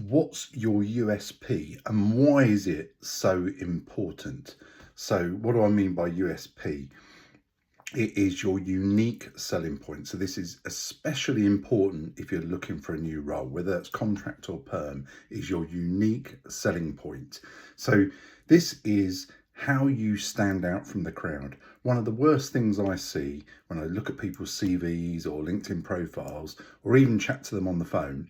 what's your USP and why is it so important? So what do I mean by USP? It is your unique selling point. So this is especially important if you're looking for a new role, whether it's contract or perm, is your unique selling point. So this is how you stand out from the crowd. One of the worst things I see when I look at people's CVs or LinkedIn profiles, or even chat to them on the phone,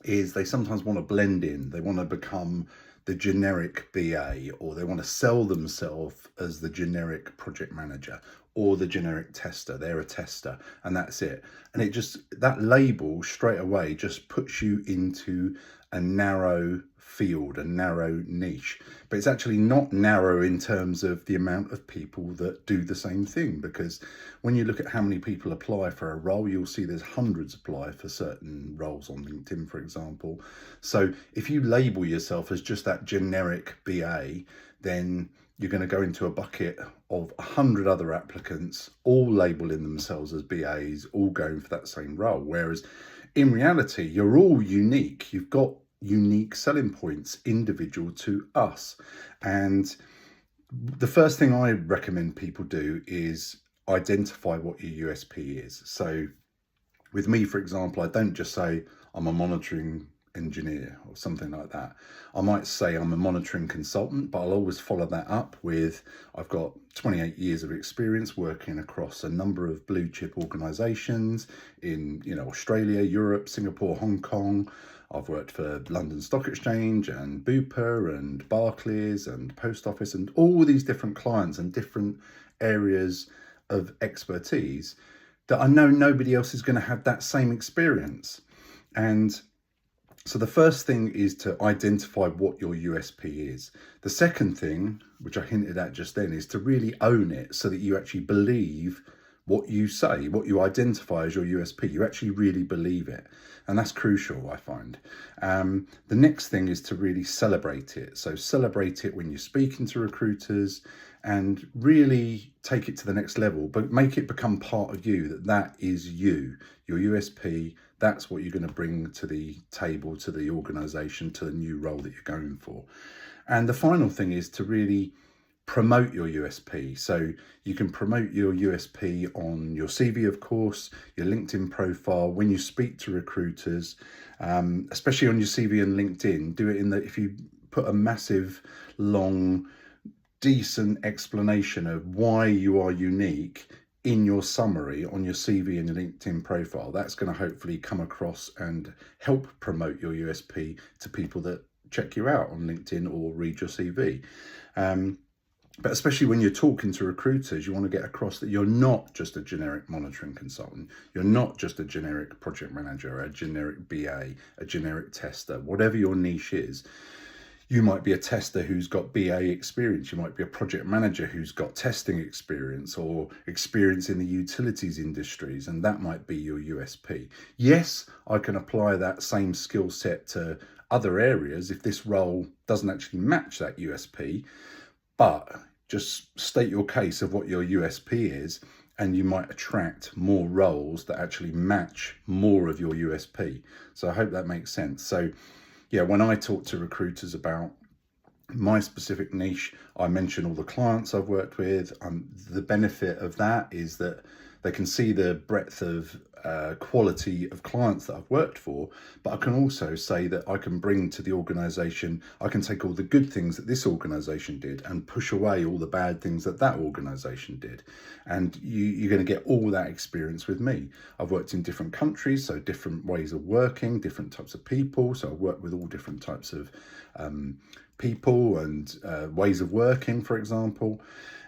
is they sometimes want to blend in. They want to become the generic BA, or they want to sell themselves as the generic project manager or the generic tester. They're a tester and that's it. And it just, that label straight away just puts you into a narrow field, a narrow niche. But it's actually not narrow in terms of the amount of people that do the same thing, because when you look at how many people apply for a role, you'll see there's hundreds apply for certain roles on LinkedIn, for example. So if you label yourself as just that generic BA, then you're going to go into a bucket of 100 other applicants, all labeling themselves as BAs, all going for that same role. Whereas in reality, you're all unique. You've got unique selling points, individual to us. And the first thing I recommend people do is identify what your USP is. So with me, for example, I don't just say I'm a monitoring engineer or something like that. I might say I'm a monitoring consultant, but I'll always follow that up with I've got 28 years of experience working across a number of blue chip organizations in Australia, Europe, Singapore, Hong Kong. I've worked for London Stock Exchange and Bupa and Barclays and Post Office and all these different clients and different areas of expertise that I know nobody else is going to have that same experience. And so the first thing is to identify what your USP is. The second thing, which I hinted at just then, is to really own it so that you actually believe what you say, what you identify as your USP. You actually really believe it. And that's crucial, I find. The next thing is to really celebrate it. So celebrate it when you're speaking to recruiters and really take it to the next level, but make it become part of you, that is you, your USP. That's what you're going to bring to the table, to the organization, to the new role that you're going for. And the final thing is to really promote your USP. So you can promote your USP on your CV, of course, your LinkedIn profile, when you speak to recruiters, especially on your CV and LinkedIn. Do it if you put a massive, long, decent explanation of why you are unique in your summary on your CV and your LinkedIn profile, that's going to hopefully come across and help promote your USP to people that check you out on LinkedIn or read your CV. But especially when you're talking to recruiters, you want to get across that you're not just a generic monitoring consultant. You're not just a generic project manager, a generic BA, a generic tester, whatever your niche is. You might be a tester who's got BA experience. You might be a project manager who's got testing experience or experience in the utilities industries, and that might be your USP. Yes, I can apply that same skill set to other areas if this role doesn't actually match that USP, but just state your case of what your USP is, and you might attract more roles that actually match more of your USP. So I hope that makes sense. So yeah, when I talk to recruiters about my specific niche, I mention all the clients I've worked with. The benefit of that is that they can see the breadth of quality of clients that I've worked for, but I can also say that I can bring to the organization, I can take all the good things that this organization did and push away all the bad things that that organization did. And you're going to get all that experience with me. I've worked in different countries, so different ways of working, different types of people. So I've worked with all different types of people and ways of working, for example.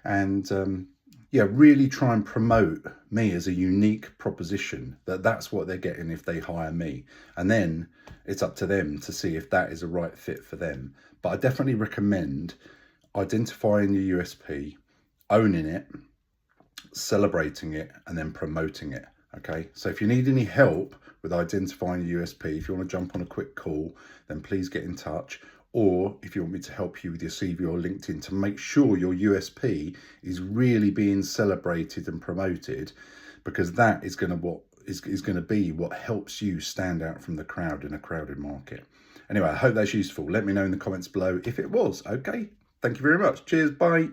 And really try and promote me as a unique proposition, that's what they're getting if they hire me. And then it's up to them to see if that is a right fit for them. But I definitely recommend identifying your USP, owning it, celebrating it, and then promoting it. Okay, so if you need any help with identifying your USP, if you want to jump on a quick call, then please get in touch. Or if you want me to help you with your CV or LinkedIn to make sure your USP is really being celebrated and promoted, because that is going to be what helps you stand out from the crowd in a crowded market. Anyway, I hope that's useful. Let me know in the comments below if it was. Okay, thank you very much. Cheers, bye.